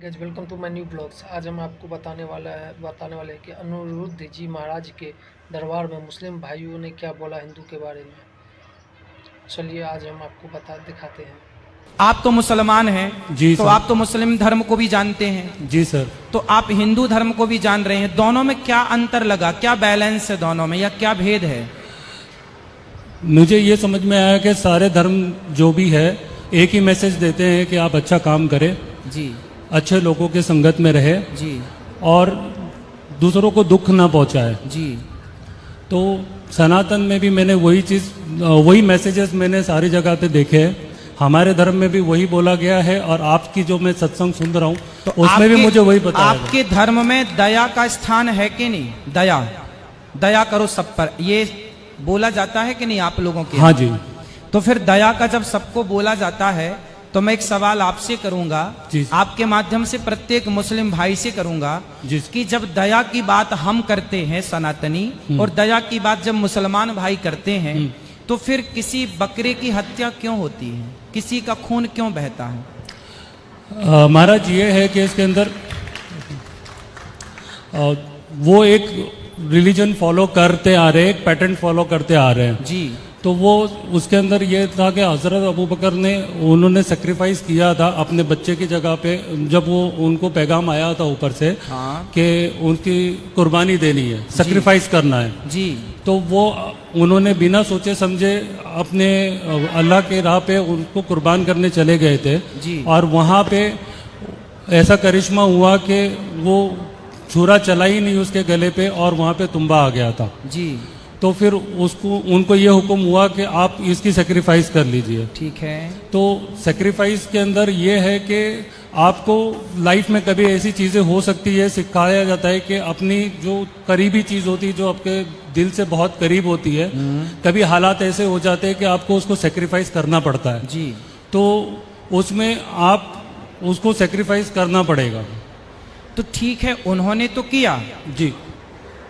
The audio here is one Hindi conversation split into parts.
Guys welcome to my new blogs. आज हम आपको बताने वाले हैं कि अनिरुद्ध जी महाराज के दरबार में मुस्लिम भाइयों ने क्या बोला हिंदू के बारे में। चलिए आज हम आपको दिखाते हैं। आप तो मुसलमान हैं जी तो सर। आप तो मुस्लिम धर्म को भी जानते हैं, जी सर। तो आप हिंदू धर्म को भी जान रहे हैं। दोनों में क्या अंतर लगा, क्या बैलेंस है दोनों में, या क्या भेद है? मुझे ये समझ में आया कि सारे धर्म जो भी है एक ही मैसेज देते हैं कि आप अच्छा काम करें, जी अच्छे लोगों के संगत में रहे जी और दूसरों को दुख ना पहुंचाए। जी। तो सनातन में भी मैंने वही मैसेजेस मैंने सारी जगह पे देखे हैं। हमारे धर्म में भी वही बोला गया है और आपकी जो मैं सत्संग सुन रहा हूँ तो उसमें भी मुझे वही बताया गया। आपके धर्म में दया का स्थान है कि नहीं? दया करो सब पर, ये बोला जाता है कि नहीं आप लोगों के? हाँ जी। तो फिर दया का जब सबको बोला जाता है तो मैं एक सवाल आपसे करूंगा, आपके माध्यम से प्रत्येक मुस्लिम भाई से करूंगा कि जब दया की बात हम करते हैं सनातनी और दया की बात जब मुसलमान भाई करते हैं तो फिर किसी बकरे की हत्या क्यों होती है, किसी का खून क्यों बहता है? महाराज ये है कि इसके अंदर वो एक रिलीजन फॉलो करते आ रहे हैं, एक पैटर्न फॉलो करते आ रहे हैं जी। तो वो उसके अंदर ये था कि हजरत अबू बकर ने उन्होंने सेक्रीफाइस किया था अपने बच्चे की जगह पे, जब वो उनको पैगाम आया था ऊपर से कि उनकी कुर्बानी देनी है, सेक्रीफाइस करना है जी। तो वो उन्होंने बिना सोचे समझे अपने अल्लाह के राह पे उनको कुर्बान करने चले गए थे जी। और वहाँ पे ऐसा करिश्मा हुआ कि वो छुरा चला ही नहीं उसके गले पे और वहाँ पे तुम्बा आ गया था जी। तो फिर उनको ये हुक्म हुआ कि आप इसकी सेक्रीफाइस कर लीजिए। ठीक है। तो सेक्रीफाइस के अंदर ये है कि आपको लाइफ में कभी ऐसी चीज़ें हो सकती है, सिखाया जाता है कि अपनी जो करीबी चीज़ होती है, जो आपके दिल से बहुत करीब होती है, कभी हालात ऐसे हो जाते हैं कि आपको उसको सेक्रीफाइस करना पड़ता है जी। तो उसमें आप उसको सेक्रीफाइस करना पड़ेगा। तो ठीक है, उन्होंने तो किया जी,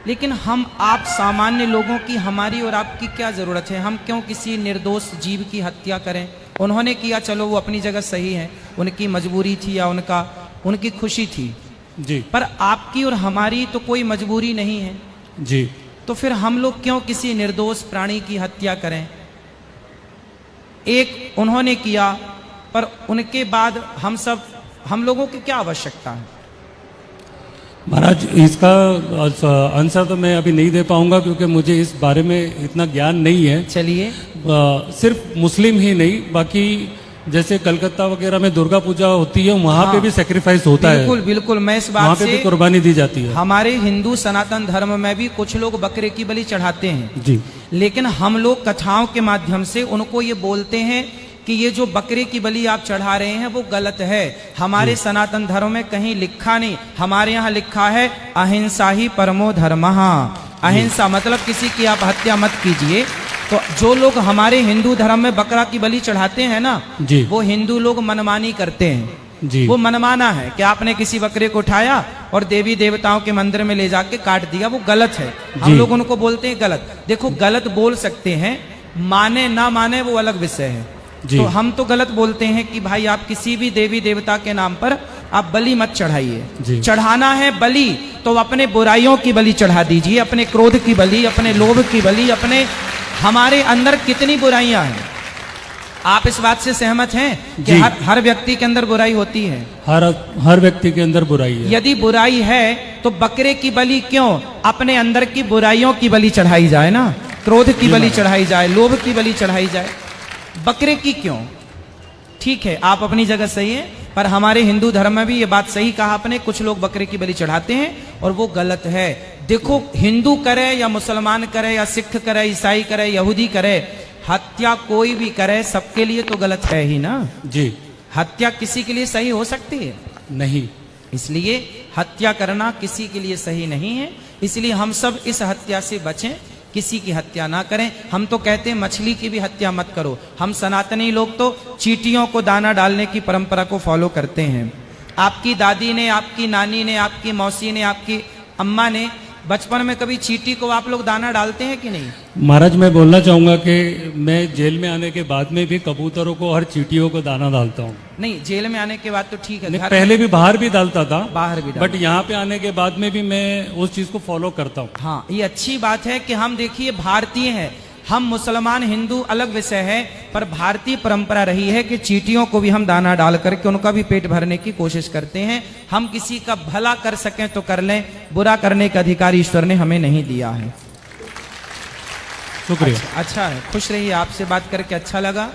लेकिन हम आप सामान्य लोगों की, हमारी और आपकी क्या जरूरत है? हम क्यों किसी निर्दोष जीव की हत्या करें? उन्होंने किया, चलो वो अपनी जगह सही है, उनकी मजबूरी थी या उनकी खुशी थी जी। पर आपकी और हमारी तो कोई मजबूरी नहीं है जी। तो फिर हम लोग क्यों किसी निर्दोष प्राणी की हत्या करें? एक उन्होंने किया पर उनके बाद हम लोगों की क्या आवश्यकता है? महाराज इसका आंसर तो मैं अभी नहीं दे पाऊंगा क्योंकि मुझे इस बारे में इतना ज्ञान नहीं है। चलिए। सिर्फ मुस्लिम ही नहीं, बाकी जैसे कलकत्ता वगैरह में दुर्गा पूजा होती है वहाँ पे भी सेक्रीफाइस होता है। बिल्कुल बिल्कुल, मैं इस बात वहाँ पे भी कुर्बानी दी जाती है। हमारे हिंदू सनातन धर्म में भी कुछ लोग बकरे की बलि चढ़ाते हैं जी, लेकिन हम लोग कथाओं के माध्यम से उनको ये बोलते हैं कि ये जो बकरे की बलि आप चढ़ा रहे हैं वो गलत है। हमारे सनातन धर्म में कहीं लिखा नहीं, हमारे यहाँ लिखा है अहिंसा ही परमो धर्मः। अहिंसा मतलब किसी की आप हत्या मत कीजिए। तो जो लोग हमारे हिंदू धर्म में बकरा की बलि चढ़ाते हैं ना जी, वो हिंदू लोग मनमानी करते हैं जी। वो मनमाना है कि आपने किसी बकरे को उठाया और देवी देवताओं के मंदिर में ले जाके काट दिया, वो गलत है। हम लोग उनको बोलते हैं गलत। देखो, गलत बोल सकते हैं, माने ना माने वो अलग विषय है। तो हम तो गलत बोलते हैं कि भाई आप किसी भी देवी देवता के नाम पर आप बलि मत चढ़ाइए। चढ़ाना है बलि तो अपने बुराइयों की बलि चढ़ा दीजिए, अपने क्रोध की बलि, अपने लोभ की बलि, अपने हमारे अंदर कितनी बुराइयां हैं। आप इस बात से सहमत हैं कि हर व्यक्ति के अंदर बुराई होती है? हर व्यक्ति के अंदर बुराई है। यदि बुराई है तो बकरे की बलि क्यों? अपने अंदर की बुराइयों की बलि चढ़ाई जाए ना, क्रोध की बलि चढ़ाई जाए, लोभ की बलि चढ़ाई जाए, बकरे की क्यों? ठीक है, आप अपनी जगह सही है, पर हमारे हिंदू धर्म में भी ये बात सही कहा आपने, कुछ लोग बकरे की बलि चढ़ाते हैं और वो गलत है। देखो, हिंदू करे या मुसलमान करे या सिख करे, ईसाई करे, यहूदी करे, हत्या कोई भी करे सबके लिए तो गलत है ही ना जी। हत्या किसी के लिए सही हो सकती है? नहीं। इसलिए हत्या करना किसी के लिए सही नहीं है। इसलिए हम सब इस हत्या से बचें, किसी की हत्या ना करें। हम तो कहते हैं मछली की भी हत्या मत करो। हम सनातनी लोग तो चींटियों को दाना डालने की परंपरा को फॉलो करते हैं। आपकी दादी ने, आपकी नानी ने, आपकी मौसी ने, आपकी अम्मा ने बचपन में कभी चींटी को आप लोग दाना डालते हैं कि नहीं? महाराज मैं बोलना चाहूंगा कि मैं जेल में आने के बाद में भी कबूतरों को और चींटियों को दाना डालता हूँ। नहीं, जेल में आने के बाद तो ठीक है, नहीं, घर पहले भी बाहर भी डालता था, बाहर भी डालता बट यहाँ पे आने के बाद में भी मैं उस चीज को फॉलो करता हूँ। हाँ, ये अच्छी बात है कि हम देखिए भारतीय हैं, हम मुसलमान हिंदू अलग विषय है, पर भारतीय परंपरा रही है कि चींटियों को भी हम दाना डाल करके उनका भी पेट भरने की कोशिश करते हैं। हम किसी का भला कर सकें तो कर लें, बुरा करने का अधिकार ईश्वर ने हमें नहीं दिया है। शुक्रिया। अच्छा है, खुश रहिए, आपसे बात करके अच्छा लगा।